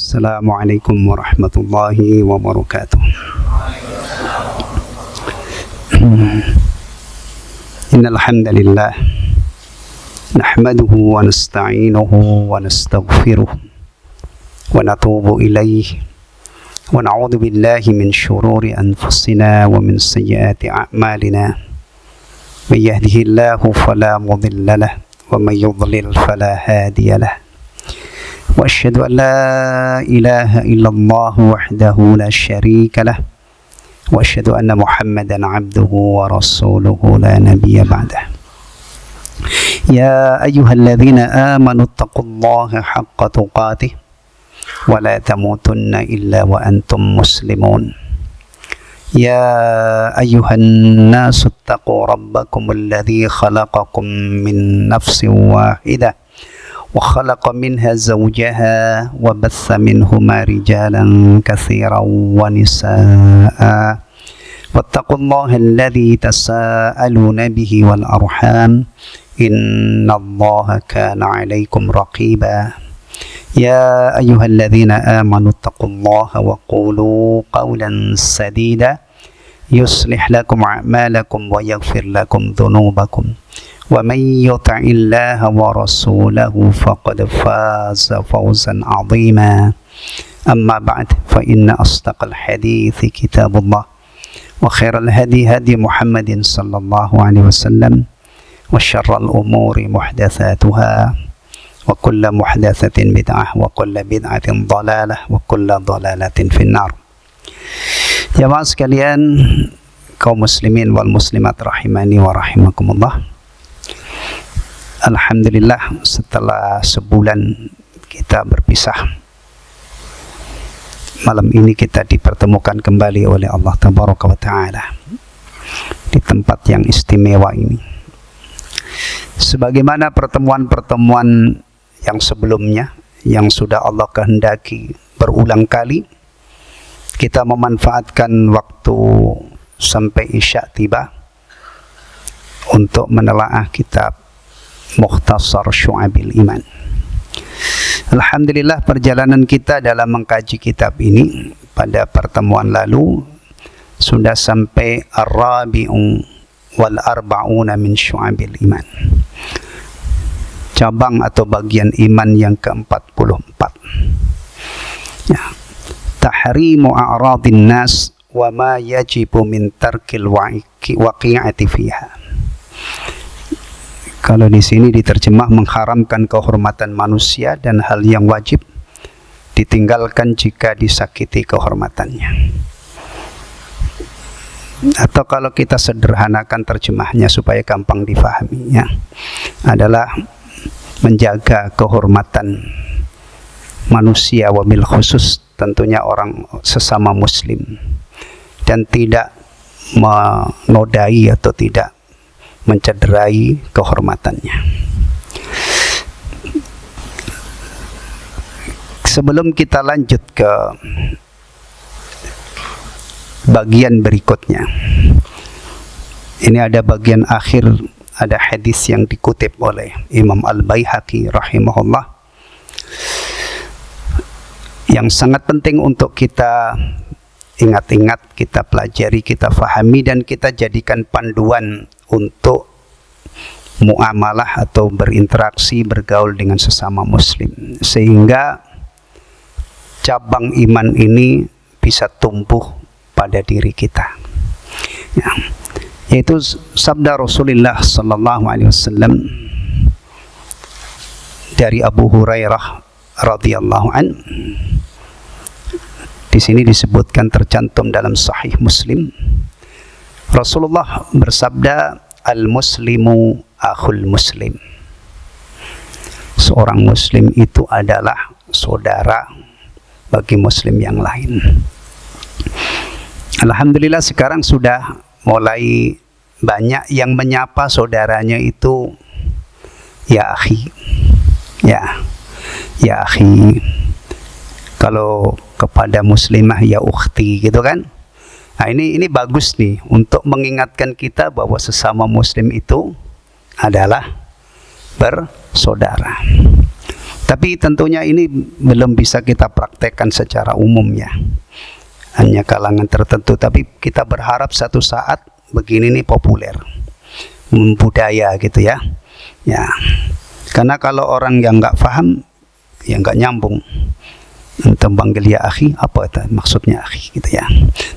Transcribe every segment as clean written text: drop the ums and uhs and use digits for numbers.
Assalamualaikum warahmatullahi wabarakatuh. Innal hamdalillah nahmaduhu wa nasta'inuhu wa nastaghfiruh wa natubu ilayhi wa na'udzu billahi min shururi anfusina wa min sayyiati a'malina. May yahdihillahu fala mudilla lahu wa may yudlil fala hadiya lahu. وأشهد أن لا إله إلا الله وحده لا شريك له وأشهد أن محمدا عبده ورسوله لا نبي بعده. يا أيها الذين آمنوا اتقوا الله حق تقاته ولا تموتن إلا وأنتم مسلمون. يا أيها الناس اتقوا ربكم الذي خلقكم من نفس واحدة وخلق منها زوجها وبث منهما رجالا كثيرا ونساء واتقوا الله الذي تساءلون به والأرحام إن الله كان عليكم رقيبا. يا أيها الذين آمنوا اتقوا الله وقولوا قولا سديدا يصلح لكم أعمالكم ويغفر لكم ذنوبكم ومن يطع الله ورسوله فقد فاز فوزا عظيما. أما بعد فإن أصدق الحديث كتاب الله وخير الهدي هدي محمد صلى الله عليه وسلم وشر الأمور محدثاتها وكل محدثة بدعة وكل بدعة ضلالة وكل ضلالة في النار. Jamaah sekalian, kaum muslimin wal muslimat rahimani wa rahimakumullah. Alhamdulillah, setelah sebulan kita berpisah, malam ini kita dipertemukan kembali oleh Allah Tabaraka wa Ta'ala di tempat yang istimewa ini. Sebagaimana pertemuan-pertemuan yang sebelumnya yang sudah Allah kehendaki berulang kali, kita memanfaatkan waktu sampai Isya tiba untuk menelaah kitab Mukhtasar Syu'abil Iman. Alhamdulillah, perjalanan kita dalam mengkaji kitab ini pada pertemuan lalu sudah sampai Ar-Rabi'u wal Arba'una min Syu'abil Iman, cabang atau bagian iman yang ke-44. Ya. Tahrimu a'radin nas wa ma yajibu min tarkil waqi'ati fiha. Kalau di sini diterjemah mengharamkan kehormatan manusia dan hal yang wajib ditinggalkan jika disakiti kehormatannya. Atau kalau kita sederhanakan terjemahnya supaya gampang difahaminya, adalah menjaga kehormatan manusia, wabil khusus tentunya orang sesama muslim, dan tidak menodai atau tidak mencederai kehormatannya. Sebelum kita lanjut ke bagian berikutnya, ini ada bagian akhir, ada hadis yang dikutip oleh Imam Al-Baihaqi rahimahullah yang sangat penting untuk kita ingat-ingat, kita pelajari, kita fahami, dan kita jadikan panduan untuk muamalah atau berinteraksi, bergaul dengan sesama muslim, sehingga cabang iman ini bisa tumbuh pada diri kita, ya. Yaitu sabda Rasulullah sallallahu alaihi wasallam dari Abu Hurairah radhiyallahu an. Di sini disebutkan, tercantum dalam Sahih Muslim, Rasulullah bersabda, al-muslimu akhul muslim. Seorang muslim itu adalah saudara bagi muslim yang lain. Alhamdulillah, sekarang sudah mulai banyak yang menyapa saudaranya itu ya akhi, ya akhi. Kalau kepada muslimah ya ukhti, gitu kan. Nah, ini bagus nih untuk mengingatkan kita bahwa sesama muslim itu adalah bersaudara. Tapi tentunya ini belum bisa kita praktekkan secara umum ya, hanya kalangan tertentu. Tapi kita berharap satu saat begini nih populer, budaya gitu ya. Ya, karena kalau orang yang nggak paham, ya nggak nyambung. Panggil ya akhi, apa itu maksudnya akhi gitu ya.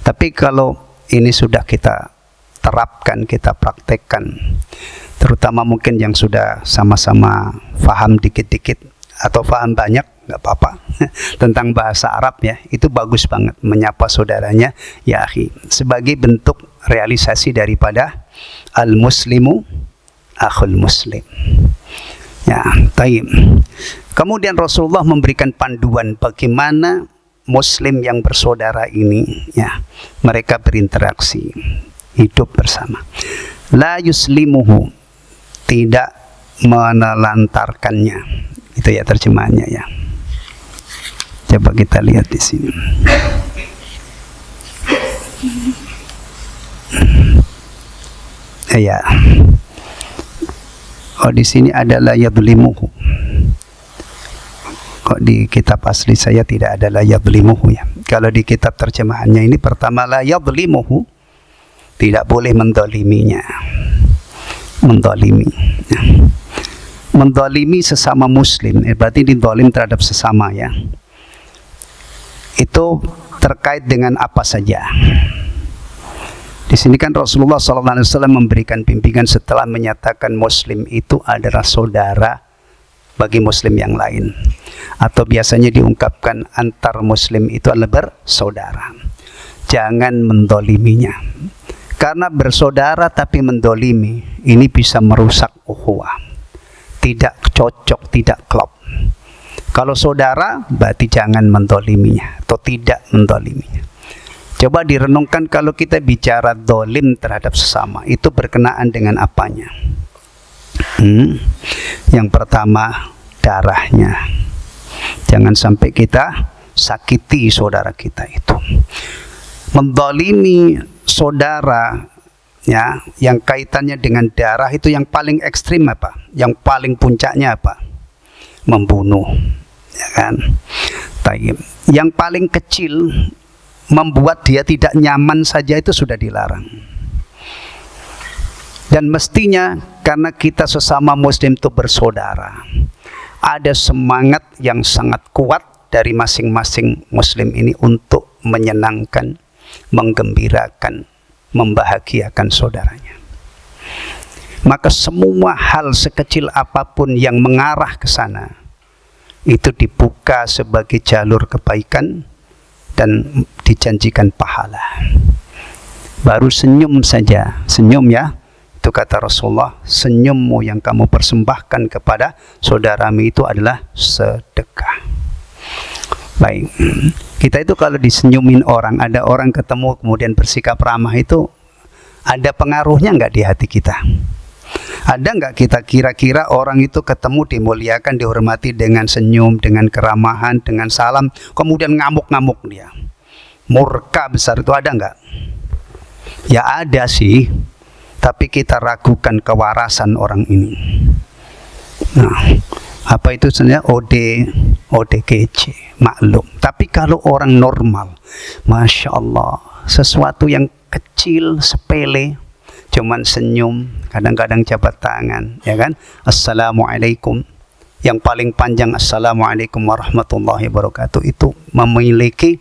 Tapi kalau ini sudah kita terapkan, kita praktekkan, terutama mungkin yang sudah sama-sama paham dikit-dikit atau paham banyak, nggak apa-apa, tentang bahasa Arab ya, itu bagus banget menyapa saudaranya ya akhi, sebagai bentuk realisasi daripada al-muslimu akhul muslim. Ya, taib. Kemudian Rasulullah memberikan panduan bagaimana muslim yang bersaudara ini ya, mereka berinteraksi, hidup bersama. La yuslimuhu, tidak menelantarkannya. Itu ya terjemahannya ya. Coba kita lihat di sini. Ya. Oh, di sini ada la yadlimuhu. Kok di kitab asli saya tidak ada la yadlimuhu ya. Kalau di kitab terjemahannya ini pertama la yadlimuhu, tidak boleh mendoliminya. Mendolimi. Ya. Mendolimi sesama muslim, berarti didolim terhadap sesama ya. Itu terkait dengan apa saja. Di sini kan Rasulullah SAW memberikan bimbingan setelah menyatakan muslim itu adalah saudara bagi muslim yang lain, atau biasanya diungkapkan antar muslim itu adalah bersaudara. Jangan mendoliminya, karena bersaudara tapi mendolimi ini bisa merusak ukhuwah. Tidak cocok, tidak klop. Kalau saudara berarti jangan mendoliminya atau tidak mendoliminya. Coba direnungkan, kalau kita bicara dolim terhadap sesama, itu berkenaan dengan apanya? Yang pertama, darahnya. Jangan sampai kita sakiti saudara kita itu. Mendolimi saudara ya, yang kaitannya dengan darah itu yang paling ekstrim apa? Yang paling puncaknya apa? Membunuh, ya kan? Taib. Yang paling kecil, membuat dia tidak nyaman saja itu sudah dilarang. Dan mestinya karena kita sesama muslim itu bersaudara, ada semangat yang sangat kuat dari masing-masing muslim ini untuk menyenangkan, menggembirakan, membahagiakan saudaranya. Maka semua hal sekecil apapun yang mengarah ke sana itu dibuka sebagai jalur kebaikan dan dijanjikan pahala. Baru senyum saja, senyum ya, itu kata Rasulullah, senyummu yang kamu persembahkan kepada saudaramu itu adalah sedekah. Baik, kita itu kalau disenyumin orang, ada orang ketemu kemudian bersikap ramah, itu ada pengaruhnya nggak di hati kita? Ada nggak kita kira-kira orang itu ketemu dimuliakan, dihormati dengan senyum, dengan keramahan, dengan salam, kemudian ngamuk-ngamuk dia, murka besar, itu ada nggak? Ya ada sih, tapi kita ragukan kewarasan orang ini. Nah, apa itu sebenarnya? ODGJ, maklum. Tapi kalau orang normal, Masya Allah, sesuatu yang kecil, sepele, cuman senyum, kadang-kadang jabat tangan, ya kan? Assalamualaikum. Yang paling panjang Assalamualaikum warahmatullahi wabarakatuh, itu memiliki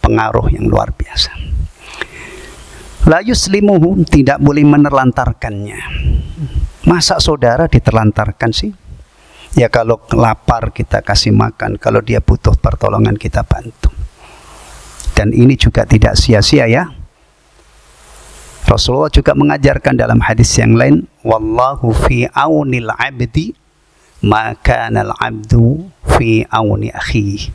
pengaruh yang luar biasa. La yuslimuhu, tidak boleh menelantarkannya. Masa saudara diterlantarkan sih? Ya kalau lapar kita kasih makan, kalau dia butuh pertolongan kita bantu. Dan ini juga tidak sia-sia ya. Rasulullah juga mengajarkan dalam hadis yang lain, wallahu fi aunil abdi maka al abdu fi auni akhihi.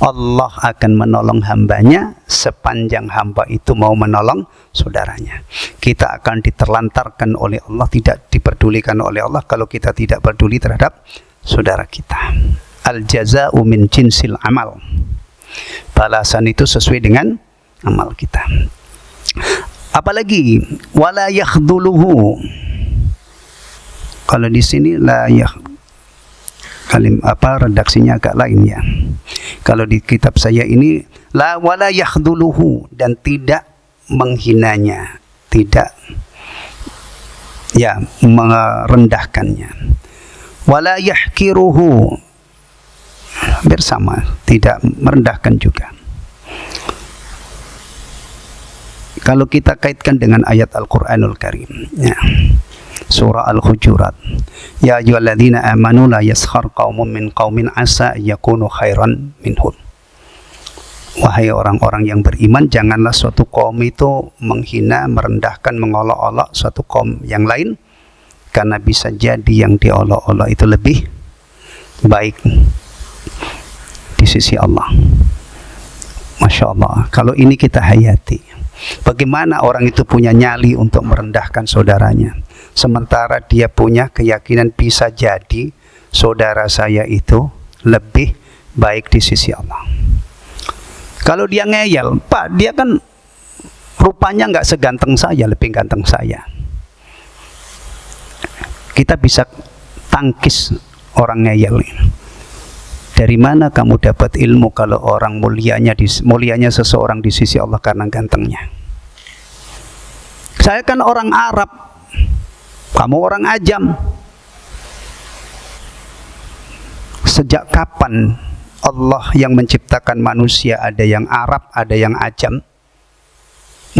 Allah akan menolong hambanya sepanjang hamba itu mau menolong saudaranya. Kita akan diterlantarkan oleh Allah, tidak diperdulikan oleh Allah kalau kita tidak peduli terhadap saudara kita. Al jaza'u min jinsil amal. Balasan itu sesuai dengan amal kita. Apalagi wala yakhduluhu. Kalau di sini redaksinya agak lain ya. Kalau di kitab saya ini la wala yakhduluhu, dan tidak menghinanya, tidak ya merendahkannya. Wala yahkiruhu, bersama, tidak merendahkan juga. Kalau kita kaitkan dengan ayat Al-Qur'anul Karim ya, surah Al-Hujurat, ya ayyuhalladzina amanu la yaskhar qaumun min qaumin asa yakunu khairan minhum. Wahai orang-orang yang beriman, janganlah suatu kaum itu menghina, merendahkan, mengolok-olok suatu kaum yang lain, karena bisa jadi yang diolok-olok itu lebih baik di sisi Allah. Masya Allah, kalau ini kita hayati. Bagaimana orang itu punya nyali untuk merendahkan saudaranya, sementara dia punya keyakinan bisa jadi saudara saya itu lebih baik di sisi Allah. Kalau dia ngeyel, Pak, dia kan rupanya nggak seganteng saya, lebih ganteng saya. Kita bisa tangkis orang ngeyel. Dari mana kamu dapat ilmu kalau orang mulianya seseorang di sisi Allah karena gantengnya? Saya kan orang Arab, kamu orang Ajam. Sejak kapan Allah yang menciptakan manusia, ada yang Arab, ada yang Ajam,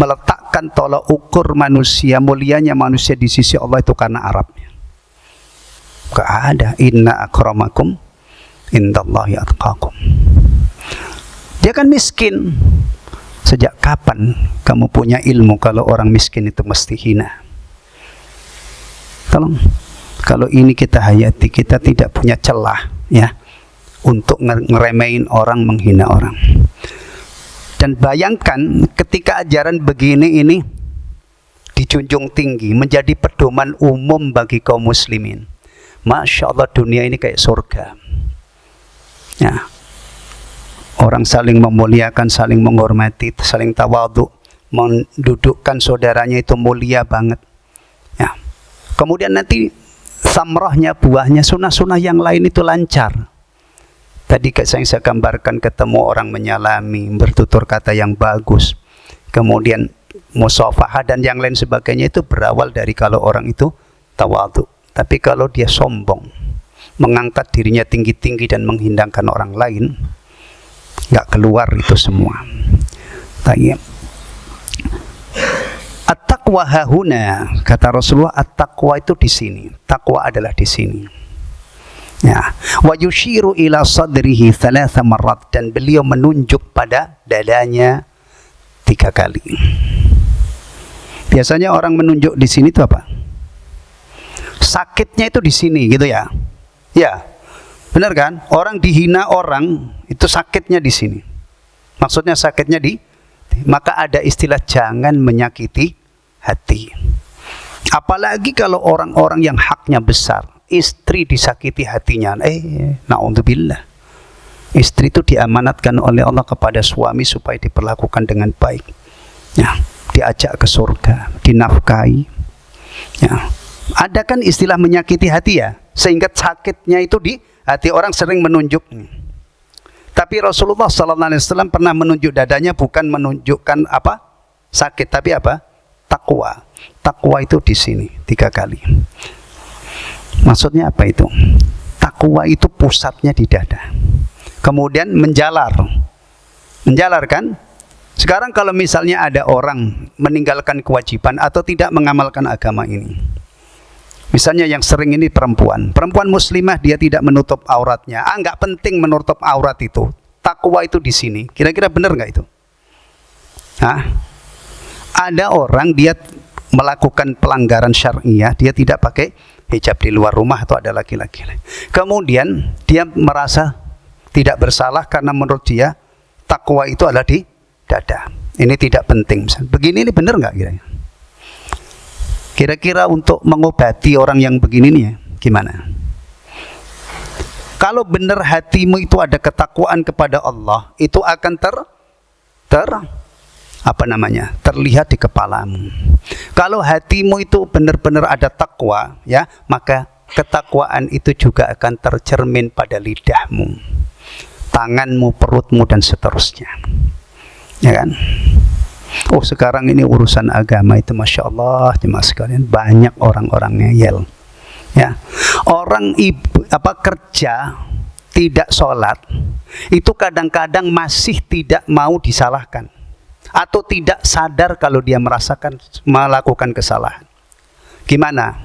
meletakkan tolak ukur manusia, mulianya manusia di sisi Allah itu karena Arabnya? Gak ada. Inna akramakum indallahi atqakum. Dia kan miskin. Sejak kapan kamu punya ilmu kalau orang miskin itu mesti hina? Tolong, kalau ini kita hayati, kita tidak punya celah ya untuk ngeremehin orang, menghina orang. Dan bayangkan ketika ajaran begini ini dijunjung tinggi, menjadi pedoman umum bagi kaum muslimin. Masya Allah, dunia ini kayak surga ya. Orang saling memuliakan, saling menghormati, saling tawadhu, mendudukkan saudaranya itu mulia banget ya. Kemudian nanti samrahnya, buahnya, sunah-sunah yang lain itu lancar. Tadi saya gambarkan, ketemu orang menyalami, bertutur kata yang bagus, kemudian musafahah dan yang lain sebagainya, itu berawal dari kalau orang itu tawadhu. Tapi kalau dia sombong, mengangkat dirinya tinggi-tinggi dan menghinakan orang lain, nggak keluar itu semua. Tayyib. At-taqwa hahuna, kata Rasulullah, at-taqwa itu di sini. Taqwa adalah di sini. Ya, wa yushiru ila sadrihi thalatha marrat, dan beliau menunjuk pada dadanya 3 kali. Biasanya orang menunjuk di sini itu apa? Sakitnya itu di sini gitu ya. Ya, benar kan? Orang dihina orang itu sakitnya di sini. Maksudnya sakitnya maka ada istilah jangan menyakiti hati. Apalagi kalau orang-orang yang haknya besar, istri disakiti hatinya. Na'udzubillah. Istri itu diamanatkan oleh Allah kepada suami supaya diperlakukan dengan baik. Ya, diajak ke surga, dinafkahi. Ya. Ada kan istilah menyakiti hati ya, sehingga sakitnya itu di hati, orang sering menunjuk. Tapi Rasulullah SAW pernah menunjuk dadanya, bukan menunjukkan apa sakit, tapi apa? Takwa. Takwa itu di sini 3 kali. Maksudnya apa itu? Takwa itu pusatnya di dada. Kemudian menjalar kan? Sekarang kalau misalnya ada orang meninggalkan kewajiban atau tidak mengamalkan agama ini, misalnya yang sering ini perempuan muslimah, dia tidak menutup auratnya. Nggak penting menutup aurat itu. Takwa itu di sini. Kira-kira benar nggak itu? Ada orang dia melakukan pelanggaran syariah, dia tidak pakai hijab di luar rumah atau ada laki-laki. Kemudian dia merasa tidak bersalah karena menurut dia takwa itu adalah di dada. Ini tidak penting. Begini ini benar nggak kira-kira? Kira-kira untuk mengobati orang yang begini nih ya, gimana? Kalau benar hatimu itu ada ketakwaan kepada Allah, itu akan terlihat di kepalamu. Kalau hatimu itu benar-benar ada takwa, ya, maka ketakwaan itu juga akan tercermin pada lidahmu, tanganmu, perutmu, dan seterusnya. Ya kan? Oh, sekarang ini urusan agama itu Masya Allah, jemaah sekalian, banyak orang-orang ngeyel. Ya, orang kerja tidak sholat itu kadang-kadang masih tidak mau disalahkan atau tidak sadar kalau dia melakukan kesalahan. Gimana?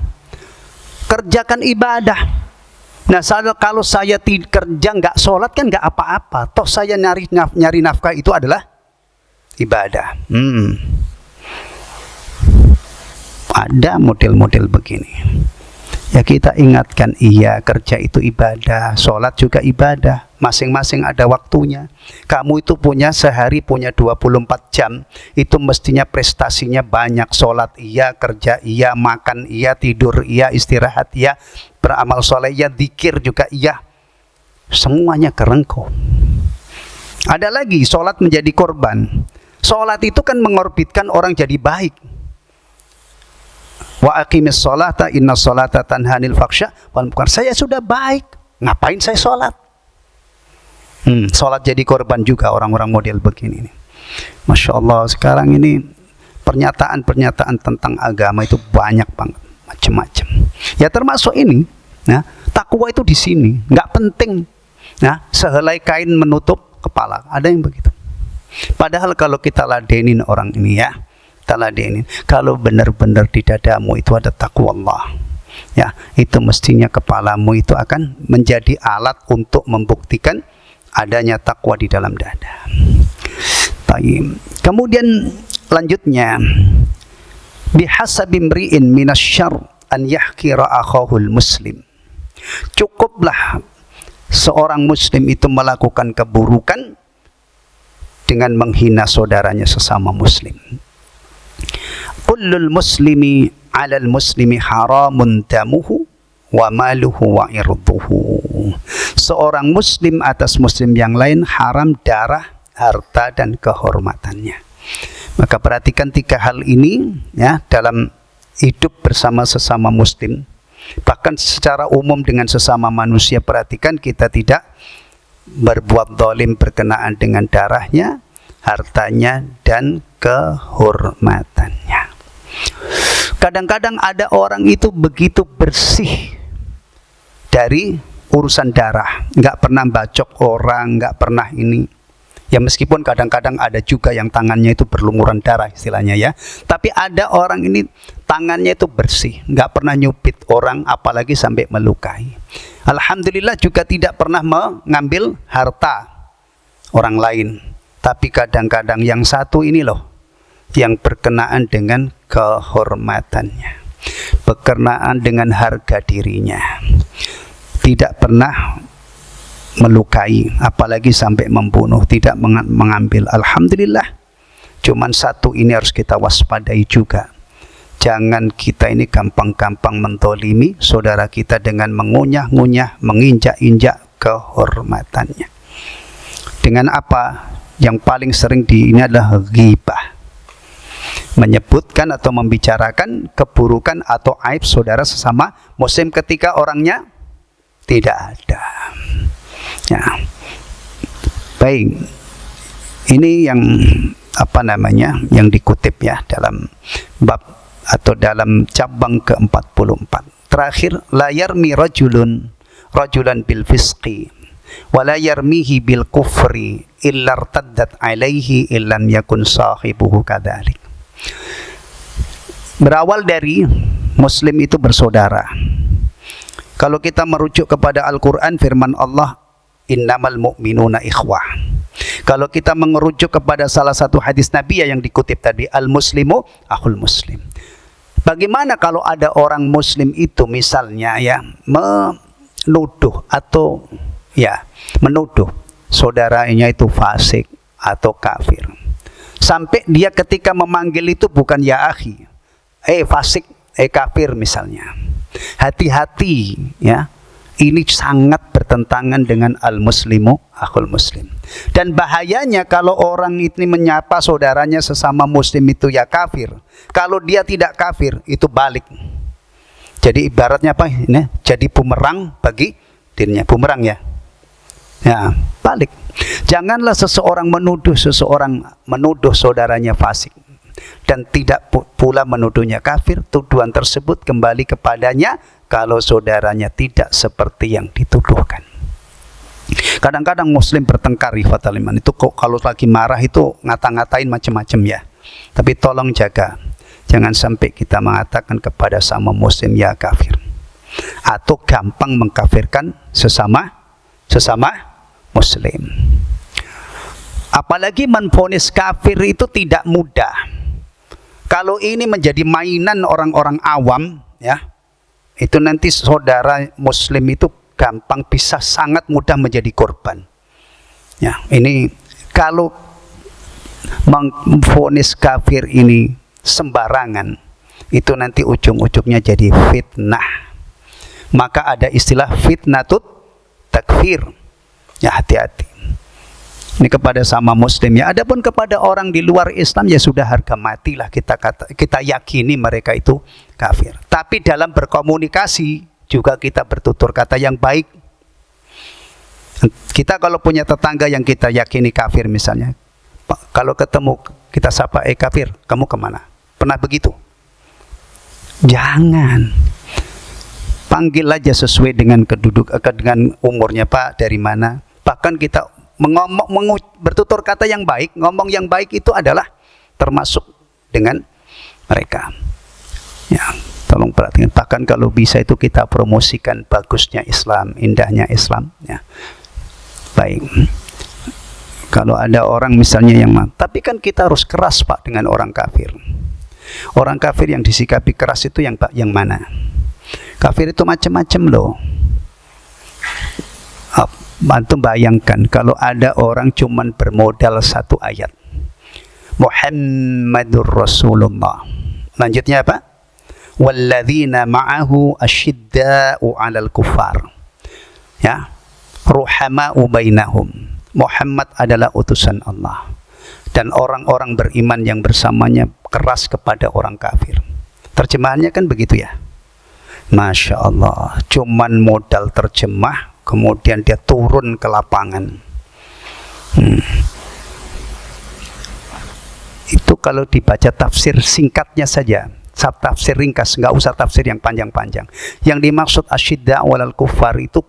Kerjakan ibadah. Nah, kalau saya kerja nggak sholat kan nggak apa-apa. Toh saya nyari nafkah itu adalah ibadah. Ada model-model begini. Ya kita ingatkan, iya kerja itu ibadah, sholat juga ibadah, masing-masing ada waktunya. Kamu itu sehari punya 24 jam, itu mestinya prestasinya banyak. Sholat iya, kerja iya, makan iya, tidur iya, istirahat iya, beramal soleh iya, zikir juga iya. Semuanya kerengkau. Ada lagi, sholat menjadi korban. Sholat itu kan mengorbitkan orang jadi baik. Wa aqimis sholata inna sholata tanhanil faksha wal munkar. Saya sudah baik, ngapain saya sholat? Sholat jadi korban juga orang-orang model begini. Masya Allah, sekarang ini pernyataan-pernyataan tentang agama itu banyak banget, macam-macam. Ya termasuk ini, nah, takwa itu di sini, nggak penting. Nah, sehelai kain menutup kepala, ada yang begitu. Padahal kalau kita ladenin orang ini ya, kalau benar-benar di dadamu itu ada takwa Allah, ya itu mestinya kepalamu itu akan menjadi alat untuk membuktikan adanya takwa di dalam dada. Kemudian lanjutnya, bihasabi imri'in minasyarr an yahqira akhahul muslim. Cukuplah seorang muslim itu melakukan keburukan dengan menghina saudaranya sesama muslim. Kullul muslimi 'alal muslimi haramun damuhu wa maluhu wa irduhu. Seorang muslim atas muslim yang lain haram darah, harta, dan kehormatannya. Maka perhatikan 3 hal ini ya dalam hidup bersama sesama muslim. Bahkan secara umum dengan sesama manusia, perhatikan kita tidak berbuat zalim berkenaan dengan darahnya, hartanya, dan kehormatannya. Kadang-kadang ada orang itu begitu bersih dari urusan darah, nggak pernah bacok orang, nggak pernah ini. Ya meskipun kadang-kadang ada juga yang tangannya itu berlumuran darah istilahnya ya. Tapi ada orang ini tangannya itu bersih, nggak pernah nyupit orang, apalagi sampai melukai. Alhamdulillah juga tidak pernah mengambil harta orang lain. Tapi kadang-kadang yang satu ini loh, yang berkenaan dengan kehormatannya, berkenaan dengan harga dirinya, tidak pernah melukai, apalagi sampai membunuh, tidak mengambil. Alhamdulillah. Cuman satu ini harus kita waspadai juga. Jangan kita ini gampang-gampang mentolimi saudara kita dengan mengunyah-ngunyah, menginjak-injak kehormatannya. Dengan apa? Yang paling sering ini adalah ghibah, menyebutkan atau membicarakan keburukan atau aib saudara sesama muslim ketika orangnya tidak ada. Ya. Baik. Ini yang yang dikutip ya dalam bab atau dalam cabang ke-44. Terakhir, la yarmi rajulan bil fisqi wa la yarmihi bil kufri illa irtaddat alaihi illam yakun sahibuhu kadzalik. Berawal dari muslim itu bersaudara. Kalau kita merujuk kepada Al-Quran, firman Allah, innamal mu'minuna ikhwah. Kalau kita merujuk kepada salah satu hadis Nabi yang dikutip tadi, al-muslimu akhul muslim. Bagaimana kalau ada orang muslim itu misalnya ya menuduh atau ya menuduh saudaranya itu fasik atau kafir. Sampai dia ketika memanggil itu bukan ya akhi, fasik, kafir misalnya. Hati-hati ya. Ini sangat bertentangan dengan al-muslimu akhul muslim. Dan bahayanya kalau orang ini menyapa saudaranya sesama muslim itu ya kafir. Kalau dia tidak kafir, itu balik. Jadi ibaratnya apa? Ini jadi bumerang bagi dirinya. Bumerang ya. Ya, balik. Janganlah seseorang menuduh saudaranya fasik dan tidak pula menuduhnya kafir. Tuduhan tersebut kembali kepadanya kalau saudaranya tidak seperti yang dituduhkan. Kadang-kadang muslim bertengkar ikhwatal iman itu kok kalau lagi marah itu ngata-ngatain macam-macam ya. Tapi tolong jaga, jangan sampai kita mengatakan kepada sama muslim ya kafir, atau gampang mengkafirkan sesama muslim. Apalagi menvonis kafir itu tidak mudah. Kalau ini menjadi mainan orang-orang awam ya, itu nanti saudara muslim itu gampang bisa sangat mudah menjadi korban. Ya, ini kalau memvonis kafir ini sembarangan, itu nanti ujung-ujungnya jadi fitnah. Maka ada istilah fitnatut takfir. Ya, hati-hati. Ini kepada sama muslim ya. Adapun kepada orang di luar Islam ya sudah harga matilah kita yakini mereka itu kafir. Tapi dalam berkomunikasi juga kita bertutur kata yang baik. Kita kalau punya tetangga yang kita yakini kafir misalnya, kalau ketemu kita sapa, kafir, kamu kemana? Pernah begitu? Jangan. Panggil aja sesuai dengan dengan umurnya, Pak, dari mana. Bahkan kita bertutur kata yang baik. Ngomong yang baik itu adalah termasuk dengan mereka. Ya, tolong perhatikan. Bahkan kalau bisa itu kita promosikan bagusnya Islam, indahnya Islam. Ya. Baik. Kalau ada orang misalnya yang tapi kan kita harus keras Pak dengan orang kafir. Orang kafir yang disikapi keras itu yang mana? Kafir itu macam-macam loh. Bantu bayangkan kalau ada orang cuman bermodal satu ayat, Muhammadur Rasulullah. Lanjutnya apa? Walladzina ma'ahu asyidda'u 'alal kuffar. Ya. Ruhama'u bainahum. Muhammad adalah utusan Allah. Dan orang-orang beriman yang bersamanya keras kepada orang kafir. Terjemahannya kan begitu ya. Masya Allah. Cuman modal terjemah, kemudian dia turun ke lapangan. Itu kalau dibaca tafsir singkatnya saja. Tafsir ringkas, nggak usah tafsir yang panjang-panjang. Yang dimaksud asyidda walal kufar itu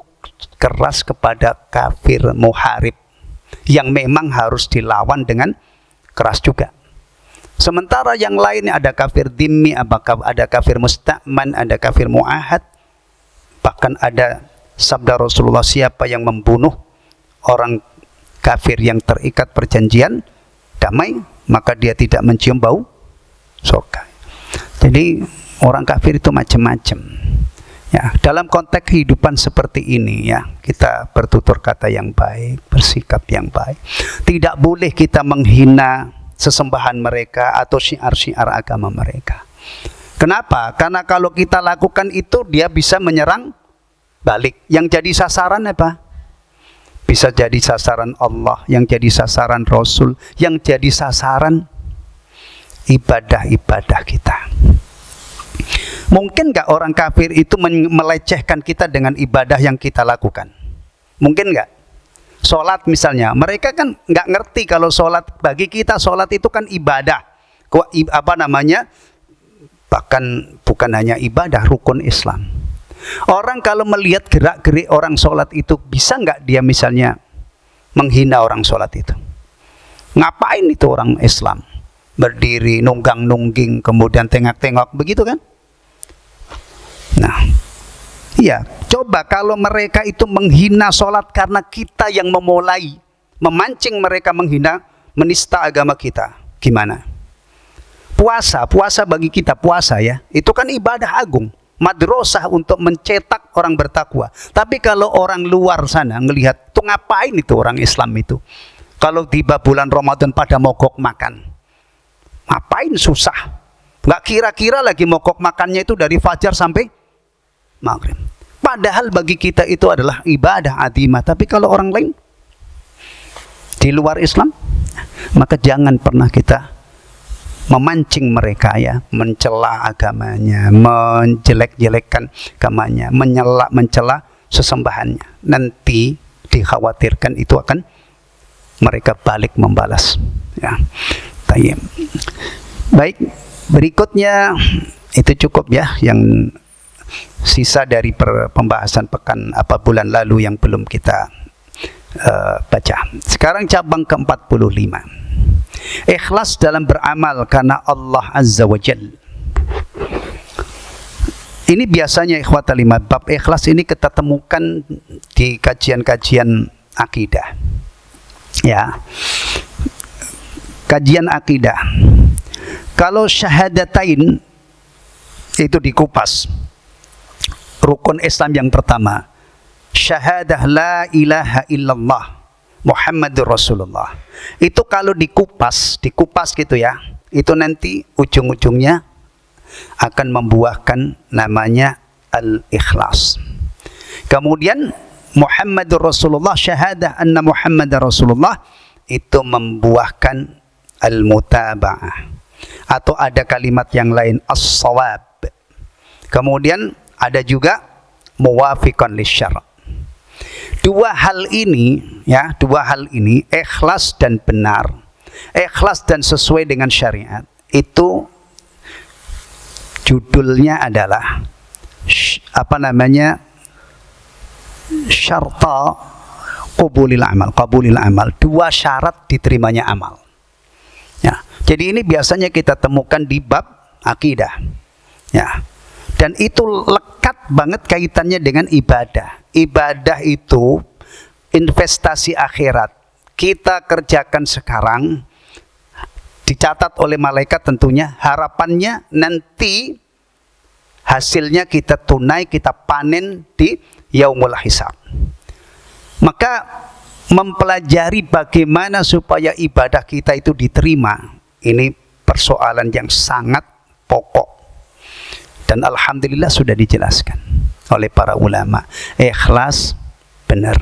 keras kepada kafir muharib yang memang harus dilawan dengan keras juga. Sementara yang lainnya ada kafir dhimmi, ada kafir musta'man, ada kafir mu'ahad. Bahkan ada sabda Rasulullah, siapa yang membunuh orang kafir yang terikat perjanjian damai, maka dia tidak mencium bau surga. Jadi orang kafir itu macam-macam. Ya, dalam konteks kehidupan seperti ini ya, kita bertutur kata yang baik, bersikap yang baik. Tidak boleh kita menghina sesembahan mereka atau syiar-syiar agama mereka. Kenapa? Karena kalau kita lakukan itu dia bisa menyerang balik. Yang jadi sasaran apa? Bisa jadi sasaran Allah, yang jadi sasaran Rasul, yang jadi sasaran ibadah-ibadah kita. Mungkin nggak orang kafir itu melecehkan kita dengan ibadah yang kita lakukan? Mungkin nggak? Sholat misalnya, mereka kan nggak ngerti kalau sholat, bagi kita sholat itu kan ibadah. Bahkan bukan hanya ibadah, rukun Islam. Orang kalau melihat gerak-gerik orang sholat itu, bisa nggak dia misalnya menghina orang sholat itu? Ngapain itu orang Islam? Berdiri, nunggang-nungging, kemudian tengok-tengok, begitu kan? Nah, iya, coba kalau mereka itu menghina sholat karena kita yang memulai, memancing mereka menghina, menista agama kita, gimana? Puasa bagi kita, puasa ya, itu kan ibadah agung, madrasah untuk mencetak orang bertakwa. Tapi kalau orang luar sana ngelihat, tuh ngapain itu orang Islam itu? Kalau tiba bulan Ramadan pada mogok makan, ngapain susah? Nggak kira-kira lagi mogok makannya itu dari fajar sampai maghrib. Padahal bagi kita itu adalah ibadah azimah. Tapi kalau orang lain di luar Islam, maka jangan pernah kita memancing mereka ya, mencela agamanya, menjelek-jelekkan agamanya, mencela sesembahannya. Nanti dikhawatirkan itu akan mereka balik membalas ya. Baik, berikutnya itu cukup ya yang sisa dari pembahasan bulan lalu yang belum kita baca. Sekarang cabang ke-45. Ikhlas dalam beramal karena Allah Azza wa Jalla. Ini biasanya ikhwatal iman, bab ikhlas ini kita temukan di kajian-kajian akidah. Ya. Kajian akidah. Kalau syahadatain itu dikupas. Rukun Islam yang pertama, syahadah la ilaha illallah Muhammadur Rasulullah. Itu kalau dikupas gitu ya, itu nanti ujung-ujungnya akan membuahkan namanya al-ikhlas. Kemudian Muhammadur Rasulullah, syahadah anna Muhammadar Rasulullah, itu membuahkan al-mutaba'ah. Atau ada kalimat yang lain as-shawab. Kemudian ada juga muwafiqan lisyara'. Dua hal ini, ikhlas dan benar, ikhlas dan sesuai dengan syariat, itu judulnya adalah syarta qabulil amal, dua syarat diterimanya amal. Ya, jadi ini biasanya kita temukan di bab akidah. Ya. Dan itu lekat banget kaitannya dengan ibadah. Ibadah itu investasi akhirat. Kita kerjakan sekarang, dicatat oleh malaikat tentunya, harapannya nanti hasilnya kita tunai, kita panen di yaumul hisab. Maka mempelajari bagaimana supaya ibadah kita itu diterima, ini persoalan yang sangat pokok. Dan alhamdulillah sudah dijelaskan oleh para ulama. Ikhlas benar.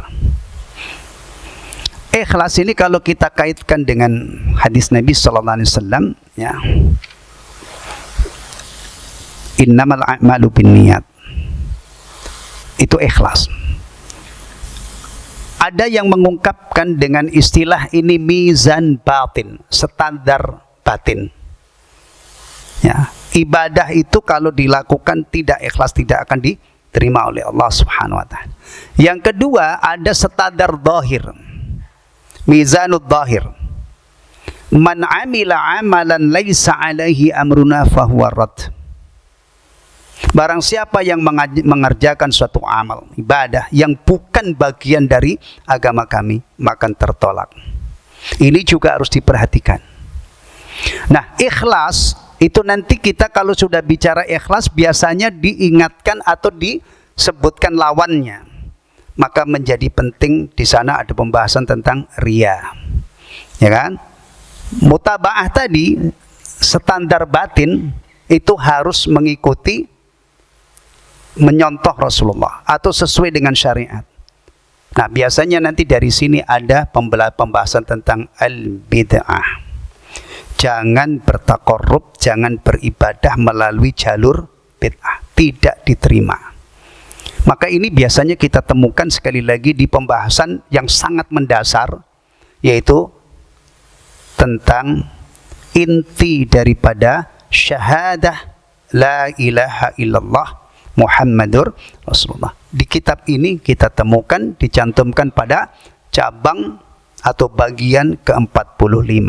Ikhlas ini kalau kita kaitkan dengan hadis Nabi sallallahu alaihi wasallam, ya. Innamal a'malu binniyat. Itu ikhlas. Ada yang mengungkapkan dengan istilah ini mizan batin, standar batin. Ya, ibadah itu kalau dilakukan tidak ikhlas tidak akan diterima oleh Allah Subhanahu wa taala. Yang kedua, ada standar zahir. Mizanud zahir. Man 'amila 'amalan laisa 'alaihi amruna fahuwa rad. Barang siapa yang mengerjakan suatu amal ibadah yang bukan bagian dari agama kami, maka tertolak. Ini juga harus diperhatikan. Nah, ikhlas itu nanti kita kalau sudah bicara ikhlas biasanya diingatkan atau disebutkan lawannya. Maka menjadi penting di sana ada pembahasan tentang riya. Ya kan? Mutaba'ah tadi standar batin itu harus mengikuti, menyontoh Rasulullah atau sesuai dengan syariat. Nah, biasanya nanti dari sini ada pembahasan tentang al-bid'ah. Jangan bertakarrub, jangan beribadah melalui jalur bid'ah, tidak diterima. Maka ini biasanya kita temukan sekali lagi di pembahasan yang sangat mendasar, yaitu tentang inti daripada syahadah la ilaha illallah Muhammadur Rasulullah. Di kitab ini kita temukan dicantumkan pada cabang atau bagian ke-45.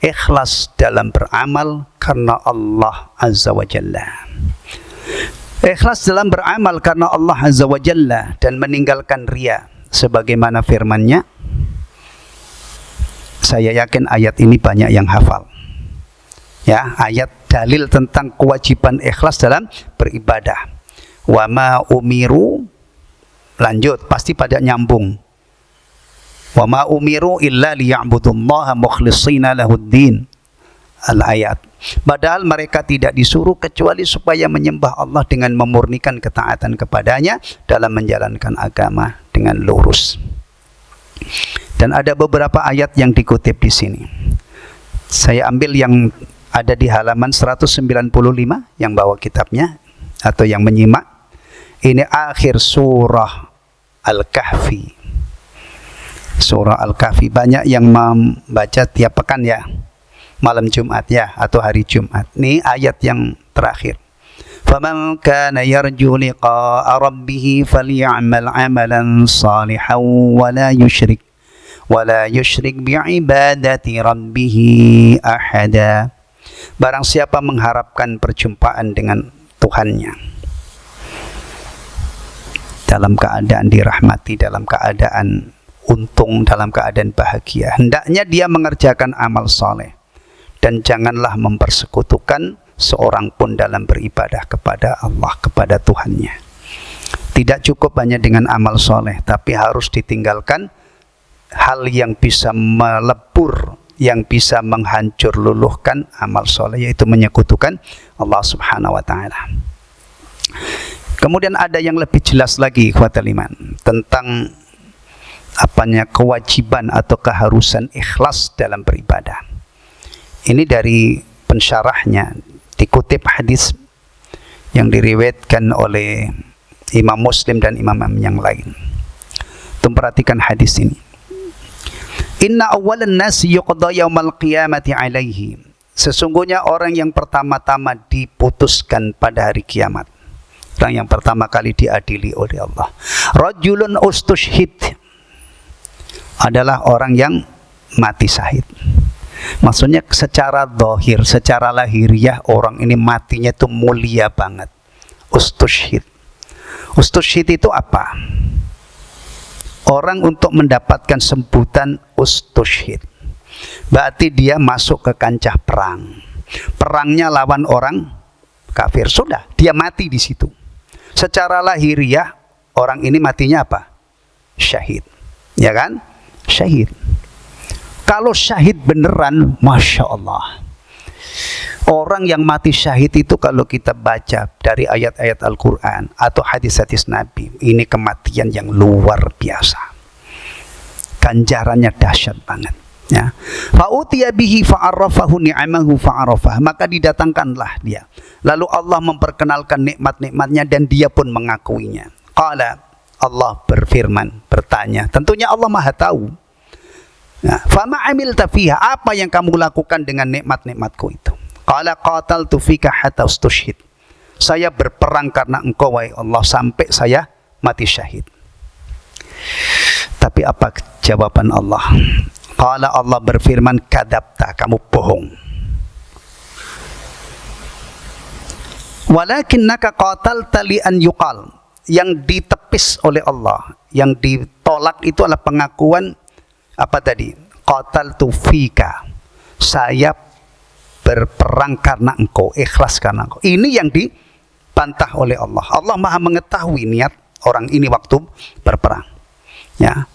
Ikhlas dalam beramal karena Allah Azza wa Jalla. Ikhlas dalam beramal karena Allah Azza wa Jalla dan meninggalkan riya. Sebagaimana firman-Nya, saya yakin ayat ini banyak yang hafal. Ya, ayat dalil tentang kewajiban ikhlas dalam beribadah. Wa ma umiru, lanjut, pasti pada nyambung. Wa ma umiru illa liya'budullaha mukhlishina lahuddin. Al-ayat. Padahal mereka tidak disuruh kecuali supaya menyembah Allah dengan memurnikan ketaatan kepadanya dalam menjalankan agama dengan lurus. Dan ada beberapa ayat yang dikutip di sini. Saya ambil yang ada di halaman 195 yang bawa kitabnya atau yang menyimak. Ini akhir surah Al-Kahfi. Surah Al-Kahfi banyak yang membaca tiap pekan ya, malam Jumat ya, atau hari Jumat. Ini ayat yang terakhir. فَمَنْ كَانَ يَرْجُو لِقَاءَ رَبِّهِ فَلْيَعْمَلْ عَمَلًا صَالِحًا وَلَا يُشْرِكْ بِعِبَادَةِ رَبِّهِ أَحَدًا. Barang siapa mengharapkan perjumpaan dengan Tuhannya dalam keadaan dirahmati, dalam keadaan untung, dalam keadaan bahagia, hendaknya dia mengerjakan amal soleh dan janganlah mempersekutukan seorang pun dalam beribadah kepada Allah, kepada Tuhannya. Tidak cukup hanya dengan amal soleh, tapi harus ditinggalkan hal yang bisa melebur, yang bisa menghancur luluhkan amal soleh, yaitu menyekutukan Allah Subhanahu wa Ta'ala. Kemudian ada yang lebih jelas lagi, ikhwatal iman, tentang kewajiban atau keharusan ikhlas dalam beribadah. Ini dari pensyarahnya, dikutip hadis yang diriwayatkan oleh Imam Muslim dan imam yang lain. Perhatikan hadis ini. Inna awwalan nasi yuqda yaumal qiyamati alaihi. Sesungguhnya orang yang pertama-tama diputuskan pada hari kiamat, orang yang pertama kali diadili oleh Allah, rajulun ustushhid, adalah orang yang mati syahid. Maksudnya secara zahir, secara lahiriah orang ini matinya itu mulia banget. Ustushhid. Ustushhid itu apa? Orang untuk mendapatkan sebutan ustushhid, berarti dia masuk ke kancah perang. Perangnya lawan orang kafir, sudah dia mati di situ. Secara lahiriah orang ini matinya apa? Syahid. Ya kan? Syahid. Kalau syahid beneran, Masya Allah. Orang yang mati syahid itu kalau kita baca dari ayat-ayat Al-Quran atau hadis-hadis Nabi, ini kematian yang luar biasa. Ganjarannya dahsyat banget. Ya. Fa'utiya bihi fa'arrafahu ni'amahu fa'arrafah. Maka didatangkanlah dia. Lalu Allah memperkenalkan nikmat-nikmatnya dan dia pun mengakuinya. Qala, Allah berfirman, bertanya. Tentunya Allah Maha tahu. Fama amilta fiha, apa yang kamu lakukan dengan nikmat-nikmatku itu? Qala qataltu fika hatta ustushhid. Saya berperang karena engkau wahai Allah sampai saya mati syahid. Tapi apa jawaban Allah? Qala, Allah berfirman, kadzabta, kamu bohong. Walakinnaka qatalta li an yuqal. Yang ditepis oleh Allah, yang ditolak itu adalah pengakuan apa tadi? Qataltu fika. Saya berperang karena engkau, ikhlas karena engkau. Ini yang dibantah oleh Allah. Allah Maha mengetahui niat orang ini waktu berperang. Ya.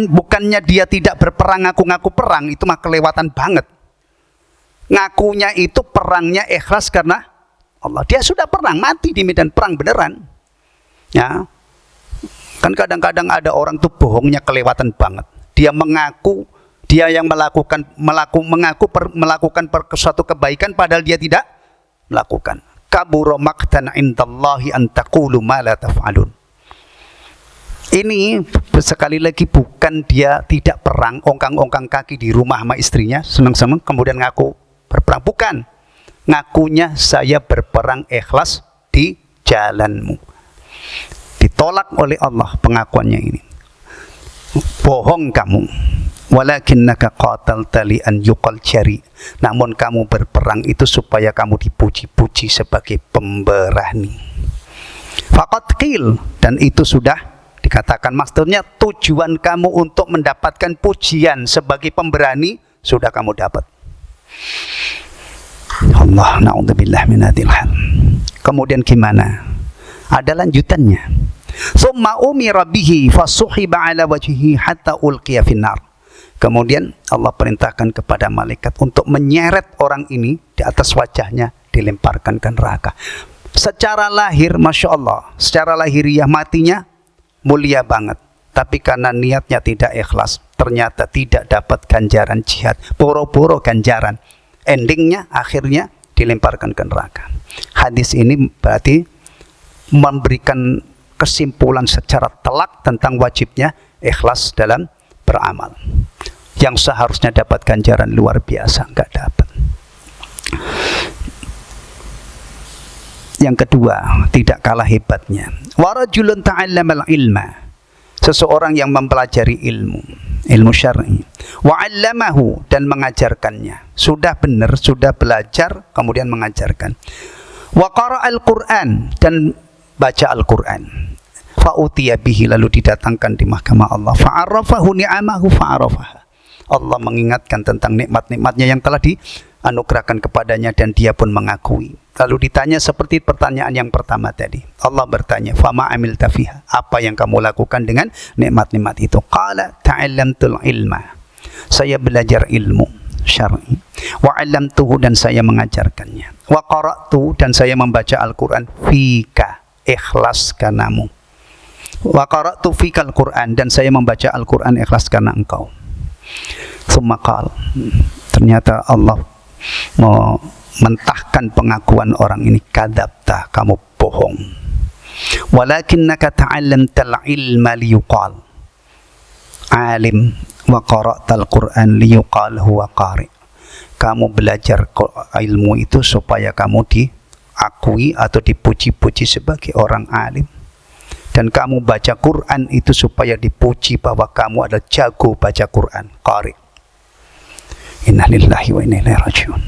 Bukannya dia tidak berperang ngaku-ngaku perang, itu mah kelewatan banget. Ngakunya itu perangnya ikhlas karena Allah. Dia sudah perang, mati di medan perang beneran. Ya. Kan kadang-kadang ada orang tuh bohongnya kelewatan banget. Dia mengaku, dia yang melakukan suatu kebaikan padahal dia tidak melakukan. Kabura maqtan indallahi an taqulu ma la taf'alun. Ini sekali lagi bukan dia tidak perang, ongkang-ongkang kaki di rumah sama istrinya, senang-senang kemudian ngaku berperang. Bukan. Ngakunya saya berperang ikhlas di jalanmu. Ditolak oleh Allah pengakuannya ini. Bohong kamu. Walakinnaka qatalta li an yuqal jari. Namun kamu berperang itu supaya kamu dipuji-puji sebagai pemberani. Faqad qil, dan itu sudah dikatakan, maksudnya tujuan kamu untuk mendapatkan pujian sebagai pemberani sudah kamu dapat. Allah, na'udzubillah min hadzal hal. Kemudian gimana? Ada lanjutannya. Tsumma umira bihi fasuhiba ala wajhihi hatta ulqiya finnar. Kemudian Allah perintahkan kepada malaikat untuk menyeret orang ini di atas wajahnya, dilemparkan ke neraka. Secara lahir, Masya Allah, secara lahiriah matinya mulia banget. tapi karena niatnya tidak ikhlas, ternyata tidak dapat ganjaran jihad, boro-boro ganjaran, endingnya akhirnya dilemparkan ke neraka. Hadis ini berarti memberikan kesimpulan secara telak tentang wajibnya ikhlas dalam beramal. Yang seharusnya dapat ganjaran luar biasa, nggak dapat. Yang kedua, tidak kalah hebatnya, warajulun ta'allamal ilma, seseorang yang mempelajari ilmu syar'i, wa 'allamahu, dan mengajarkannya. Sudah benar, sudah belajar, kemudian mengajarkan. Wa qara'al Qur'an, dan baca Al-Qur'an. Fa utiya bihi, lalu didatangkan di mahkamah Allah. Fa'arafahu ni'amahu fa'arafaha. Allah mengingatkan tentang nikmat-nikmatnya yang telah dianugerahkan kepadanya, dan dia pun mengakui. Lalu ditanya seperti pertanyaan yang pertama tadi. Allah bertanya, fama amilta fiha, apa yang kamu lakukan dengan nikmat-nikmat itu? Qala ta'allamtul ilma, saya belajar ilmu syar'i, wa 'allamtuhu, dan saya mengajarkannya, wa qara'tu, dan saya membaca Al-Qur'an, fika, ikhlas karenamu, wa qara'tu fika Al-Qur'an, dan saya membaca Al-Qur'an ikhlas karena engkau. Tsumma qala, ternyata Allah mau mentahkan pengakuan orang ini, kadzabta, kamu bohong. Walakinnaka ta'allamtal ilma liyuqal alim wa qara'tal Qur'an liyuqal huwa qari'. Kamu belajar ilmu itu supaya kamu diakui atau dipuji-puji sebagai orang alim, dan kamu baca Quran itu supaya dipuji bahwa kamu adalah jago baca Quran, qari'. Inna lillahi wa inna ilaihi raji'un.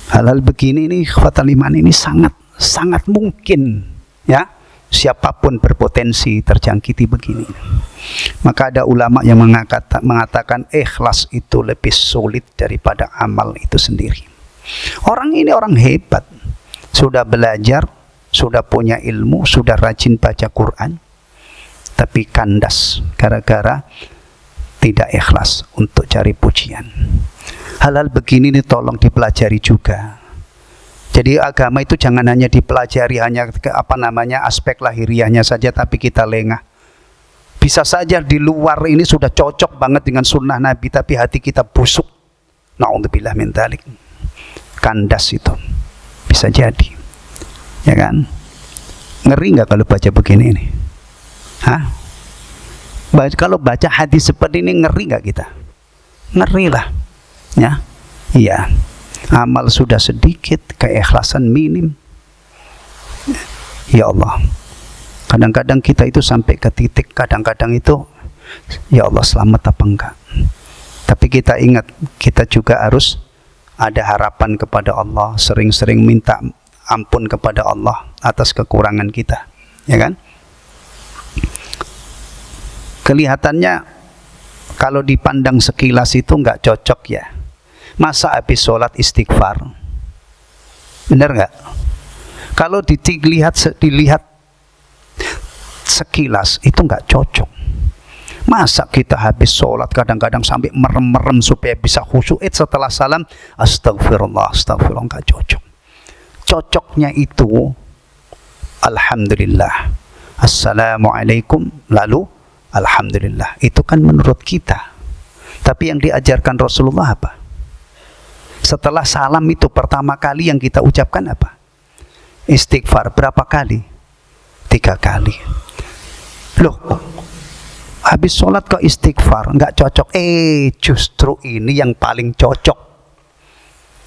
Hal-hal begini ini, ikhwatal iman, ini sangat mungkin, ya, siapapun berpotensi terjangkiti begini. Maka ada ulama yang mengatakan ikhlas itu lebih sulit daripada amal itu sendiri. Orang ini orang hebat, sudah belajar, sudah punya ilmu, sudah rajin baca Quran, tapi kandas gara-gara tidak ikhlas untuk cari pujian. Hal-hal begini ini tolong dipelajari juga. Jadi agama itu jangan hanya dipelajari hanya aspek lahiriahnya saja, tapi kita lengah. Bisa saja di luar ini sudah cocok banget dengan sunnah Nabi, tapi hati kita busuk. Na'udzubillah min dzalik. Kandas itu bisa jadi, ya kan? Ngeri nggak kalau baca begini ini? Hah? Kalau baca hadis seperti ini, ngeri nggak kita? Ngeri lah. Ya, iya. Amal sudah sedikit, keikhlasan minim. Ya Allah, kadang-kadang kita itu sampai ke titik, kadang-kadang itu, ya Allah, selamat apa enggak? Tapi kita ingat, kita juga harus ada harapan kepada Allah, sering-sering minta ampun kepada Allah atas kekurangan kita, ya kan? Kelihatannya kalau dipandang sekilas itu nggak cocok, ya. Masa habis sholat istighfar? Benar nggak? Kalau dilihat sekilas itu nggak cocok. Masa kita habis sholat kadang-kadang sampai merem-merem supaya bisa khusyuk, setelah salam astagfirullah, astagfirullah, nggak cocok. Cocoknya itu alhamdulillah, assalamualaikum, lalu alhamdulillah. Itu kan menurut kita. Tapi yang diajarkan Rasulullah apa? Setelah salam itu pertama kali yang kita ucapkan apa? Istighfar. Berapa kali? 3 kali. Loh, habis sholat kok istighfar? Nggak cocok. Justru ini yang paling cocok.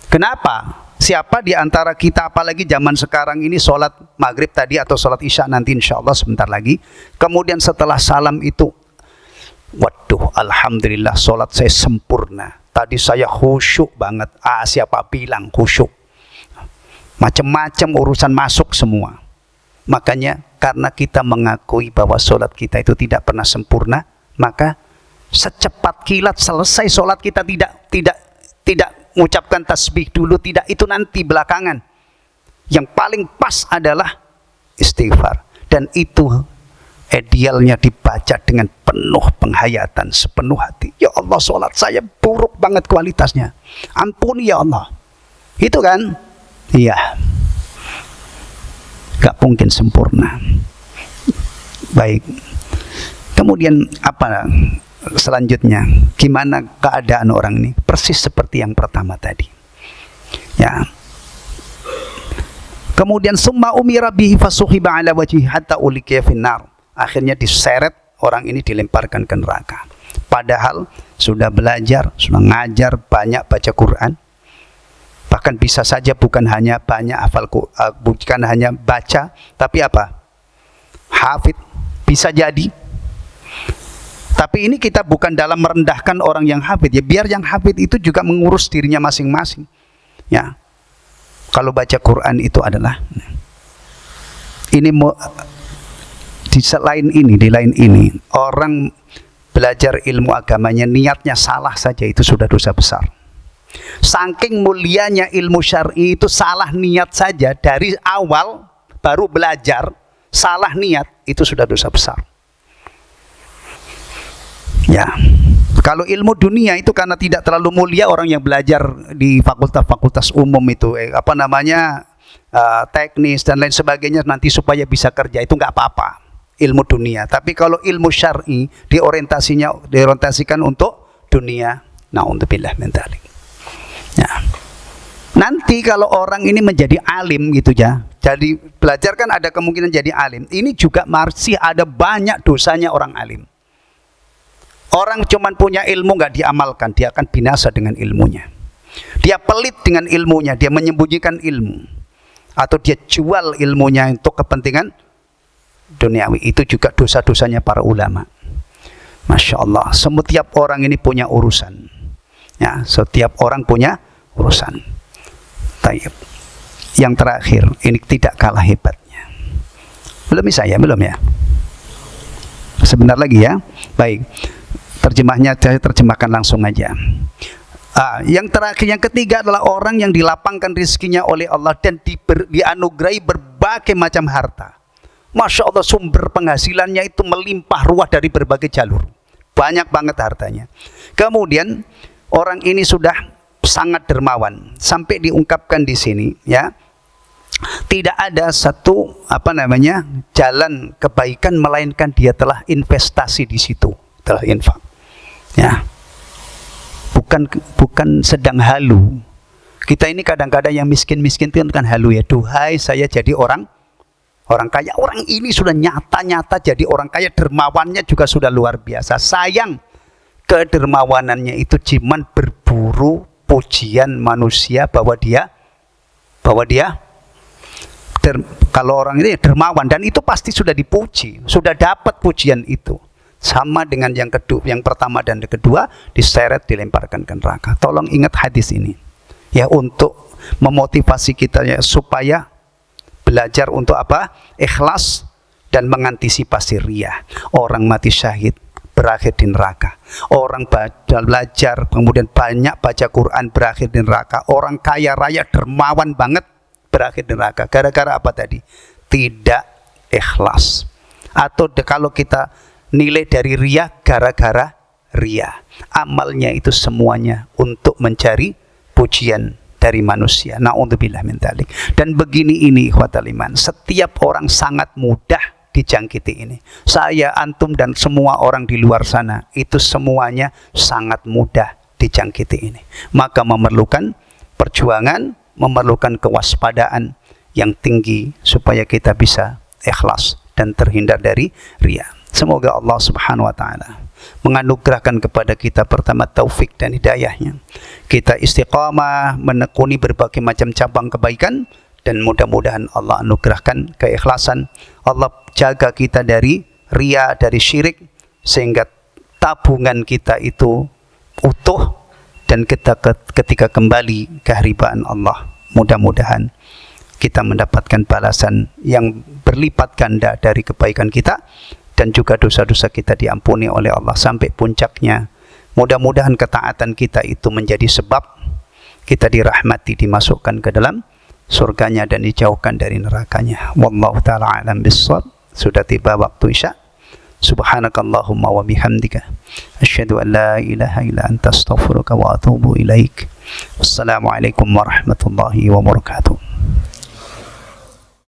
Kenapa? Siapa di antara kita, apalagi zaman sekarang ini, sholat maghrib tadi atau sholat isya nanti insya Allah sebentar lagi, kemudian setelah salam itu, waduh, alhamdulillah sholat saya sempurna, tadi saya khusyuk banget. Siapa bilang khusyuk? Macam-macam urusan masuk semua. Makanya karena kita mengakui bahwa sholat kita itu tidak pernah sempurna, maka secepat kilat selesai sholat kita tidak mengucapkan tasbih dulu, tidak, itu nanti belakangan. Yang paling pas adalah istighfar, dan itu idealnya dibaca dengan penuh penghayatan, sepenuh hati. Ya Allah, sholat saya buruk banget kualitasnya, ampuni ya Allah. Itu kan? Iya, gak mungkin sempurna. Baik, Kemudian apa selanjutnya? Gimana keadaan orang ini? Persis seperti yang pertama tadi. Ya. Kemudian summa umira bihi fasuhiba ala wajhi hatta uliqiya finnar. Akhirnya diseret, orang ini dilemparkan ke neraka. Padahal sudah belajar, sudah ngajar, banyak baca Quran. Bahkan bisa saja bukan hanya banyak hafal, bukan hanya baca, tapi apa? Hafid, bisa jadi. Tapi ini kita bukan dalam merendahkan orang yang hafid, ya biar yang hafid itu juga mengurus dirinya masing-masing. Ya, kalau baca Quran itu adalah ini di lain ini orang belajar ilmu agamanya niatnya salah saja itu sudah dosa besar. Saking mulianya ilmu syar'i itu salah niat saja dari awal baru belajar salah niat itu sudah dosa besar. Ya, kalau ilmu dunia itu karena tidak terlalu mulia, orang yang belajar di fakultas-fakultas umum itu teknis dan lain sebagainya nanti supaya bisa kerja itu nggak apa-apa ilmu dunia. Tapi kalau ilmu syar'i diorientasikan untuk dunia, naudzubillah min dzalik. Ya. Nanti kalau orang ini menjadi alim gitu ya, jadi belajar kan ada kemungkinan jadi alim. Ini juga masih ada banyak dosanya orang alim. Orang cuman punya ilmu nggak diamalkan, dia akan binasa dengan ilmunya. Dia pelit dengan ilmunya, dia menyembunyikan ilmu, atau dia jual ilmunya untuk kepentingan duniawi. Itu juga dosa-dosanya para ulama. Masya Allah, setiap orang ini punya urusan. Ya, setiap orang punya urusan. Taib. Yang terakhir, ini tidak kalah hebatnya. Belum bisa ya? Belum ya? Sebentar lagi ya. Baik. Terjemahnya saya terjemahkan langsung aja. Yang terakhir, yang ketiga adalah orang yang dilapangkan rezekinya oleh Allah dan dianugerahi berbagai macam harta. Masya Allah, sumber penghasilannya itu melimpah ruah dari berbagai jalur. Banyak banget hartanya. Kemudian orang ini sudah sangat dermawan sampai diungkapkan di sini, ya. Tidak ada satu jalan kebaikan melainkan dia telah investasi di situ, telah infak. Ya. Bukan sedang halu. Kita ini kadang-kadang yang miskin-miskin itu kan halu ya. Duhai saya jadi orang kaya. Orang ini sudah nyata-nyata jadi orang kaya, dermawannya juga sudah luar biasa. Sayang kedermawanannya itu cuman berburu pujian manusia bahwa dia kalau orang ini dermawan, dan itu pasti sudah dipuji, sudah dapat pujian itu. Sama dengan yang kedua, yang pertama dan yang kedua, diseret, dilemparkan ke neraka. Tolong ingat hadis ini ya, untuk memotivasi kita ya, supaya belajar untuk apa? Ikhlas dan mengantisipasi riya. Orang mati syahid berakhir di neraka. Orang belajar kemudian banyak baca Quran berakhir di neraka. Orang kaya raya dermawan banget berakhir di neraka. Gara-gara apa tadi? Tidak ikhlas. Atau kalau kita nilai dari riya, gara-gara riya. Amalnya itu semuanya untuk mencari pujian dari manusia. Na'udzubillah min dzalik. Dan begini ini ikhwatal iman, setiap orang sangat mudah dijangkiti ini. Saya, antum dan semua orang di luar sana itu semuanya sangat mudah dijangkiti ini. Maka memerlukan perjuangan, memerlukan kewaspadaan yang tinggi supaya kita bisa ikhlas dan terhindar dari riya. Semoga Allah Subhanahu wa taala menganugerahkan kepada kita pertama taufik dan hidayahnya. Kita istiqamah menekuni berbagai macam cabang kebaikan, dan mudah-mudahan Allah anugerahkan keikhlasan. Allah jaga kita dari riya, dari syirik, sehingga tabungan kita itu utuh, dan kita ketika kembali ke haribaan Allah, mudah-mudahan kita mendapatkan balasan yang berlipat ganda dari kebaikan kita, dan juga dosa-dosa kita diampuni oleh Allah sampai puncaknya. Mudah-mudahan ketaatan kita itu menjadi sebab kita dirahmati, dimasukkan ke dalam surganya dan dijauhkan dari nerakanya. Wallahu ta'ala alam bissawab. Sudah tiba waktu isya. Subhanakallahumma wa bihamdika asyhadu an la ilaha illa anta astaghfiruka wa atubu ilaik. Wassalamualaikum warahmatullahi wabarakatuh.